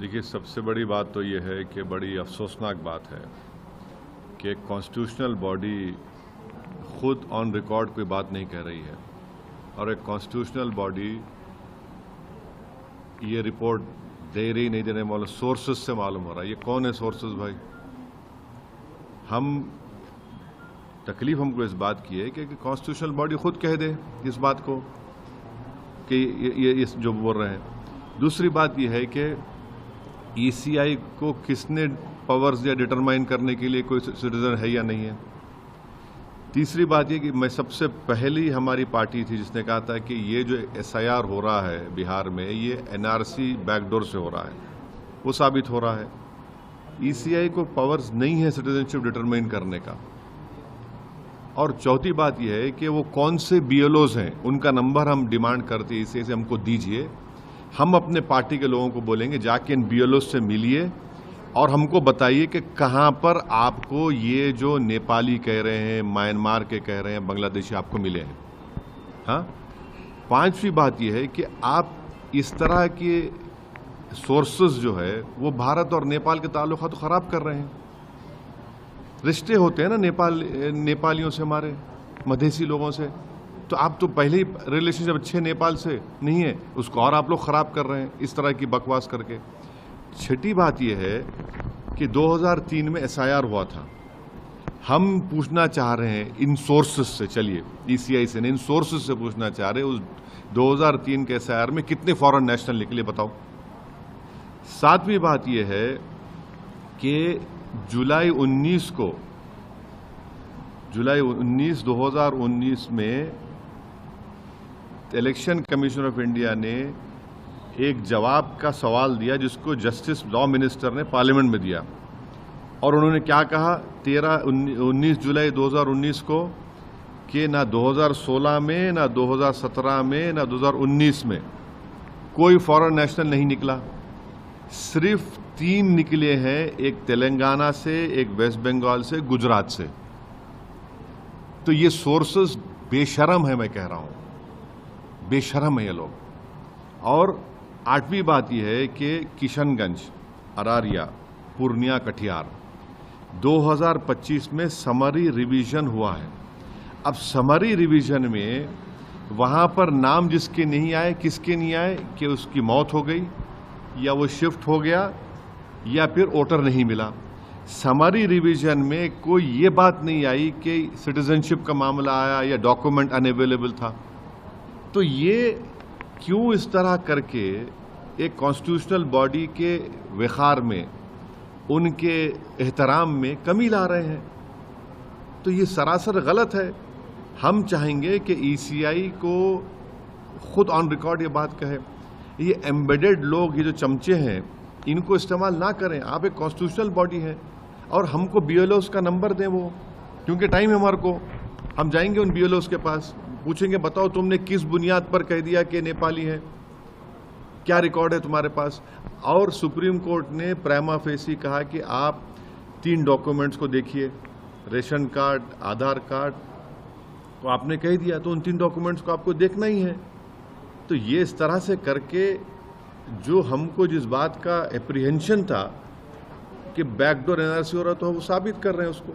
देखिए, सबसे बड़ी बात तो ये है कि बड़ी अफसोसनाक बात है कि एक कॉन्स्टिट्यूशनल बॉडी खुद ऑन रिकॉर्ड कोई बात नहीं कह रही है और एक कॉन्स्टिट्यूशनल बॉडी ये रिपोर्ट दे रही नहीं देने वाले सोर्सेज से मालूम हो रहा है। ये कौन है सोर्सेज भाई? तकलीफ हमको इस बात की है कि कॉन्स्टिट्यूशनल बॉडी खुद कह दे इस बात को कि ये जो बोल रहे हैं। दूसरी बात यह है कि ईसीआई को किसने पावर्स दिया डिटरमाइन करने के लिए कोई सिटीजन है या नहीं है। तीसरी बात यह कि मैं सबसे पहली हमारी पार्टी थी जिसने कहा था कि ये जो एसआईआर हो रहा है बिहार में, ये एनआरसी बैकडोर से हो रहा है। वो साबित हो रहा है। ईसीआई को पावर्स नहीं है सिटीजनशिप डिटरमाइन करने का। और चौथी बात यह है कि वो कौन से बीएलओज हैं, उनका नंबर हम डिमांड करते हैं, इसे हमको दीजिए। हम अपने पार्टी के लोगों को बोलेंगे जाके इन बीएलओज से मिलिए और हमको बताइए कि कहाँ पर आपको ये जो नेपाली कह रहे हैं, म्यांमार के कह रहे हैं, बांग्लादेशी आपको मिले हैं। हाँ, पांचवी बात यह है कि आप इस तरह के सोर्सेज जो है वो भारत और नेपाल के ताल्लुकात तो खराब कर रहे हैं। रिश्ते होते हैं ना नेपालियों से, हमारे मधेसी लोगों से, तो आप तो पहले ही रिलेशनशिप अच्छे नेपाल से नहीं है, उसको और आप लोग खराब कर रहे हैं इस तरह की बकवास करके। छठी बात यह है कि 2003 में एसआईआर हुआ था। हम पूछना चाह रहे हैं इन सोर्सेस से, चलिए ईसीआई से नहीं, इन सोर्सेस से पूछना चाह रहे हैं उस 2003 के एसआईआर में कितने फॉरेन नेशनल निकले बताओ। सातवीं बात यह है कि जुलाई 19 2019 में इलेक्शन कमीशन ऑफ इंडिया ने एक जवाब का सवाल दिया जिसको जस्टिस लॉ मिनिस्टर ने पार्लियामेंट में दिया। और उन्होंने क्या कहा 19 जुलाई 2019 को कि ना 2016 में, ना 2017 में, ना 2019 में कोई फॉरेन नेशनल नहीं निकला। सिर्फ 3 निकले हैं, एक तेलंगाना से, एक वेस्ट बंगाल से, गुजरात से। तो ये सोर्सेस बेशरम है, मैं कह रहा हूं, बेशरम है ये लोग। और 8वीं बात यह है कि किशनगंज, अरारिया, पूर्णिया, कटिहार 2025 में समरी रिवीजन हुआ है। अब समरी रिवीजन में वहां पर नाम जिसके नहीं आए, किसके नहीं आए कि उसकी मौत हो गई या वो शिफ्ट हो गया या फिर वोटर नहीं मिला। समरी रिवीजन में कोई ये बात नहीं आई कि सिटीजनशिप का मामला आया या डॉक्यूमेंट अनअवेलेबल था। तो ये क्यों इस तरह करके एक कॉन्स्टिट्यूशनल बॉडी के वक़ार में, उनके एहतराम में कमी ला रहे हैं? तो ये सरासर गलत है। हम चाहेंगे कि ईसीआई को खुद ऑन रिकॉर्ड ये बात कहे। ये एम्बेडेड लोग, ये जो चमचे हैं, इनको इस्तेमाल ना करें। आप एक कॉन्स्टिट्यूशनल बॉडी है और हमको बीएलओस का नंबर दें वो, क्योंकि टाइम है हमारे को। हम जाएंगे उन बीएलओस के पास, पूछेंगे बताओ तुमने किस बुनियाद पर कह दिया कि नेपाली है, क्या रिकॉर्ड है तुम्हारे पास। और सुप्रीम कोर्ट ने प्राइमा फेसी कहा कि आप 3 डॉक्यूमेंट्स को देखिए, रेशन कार्ड, आधार कार्ड, तो आपने कह दिया तो उन 3 डॉक्यूमेंट्स को आपको देखना ही है। तो ये इस तरह से करके जो हमको जिस बात का एप्रीहेंशन था कि बैकडोर एनआरसी हो रहा, तो वो साबित कर रहे हैं उसको।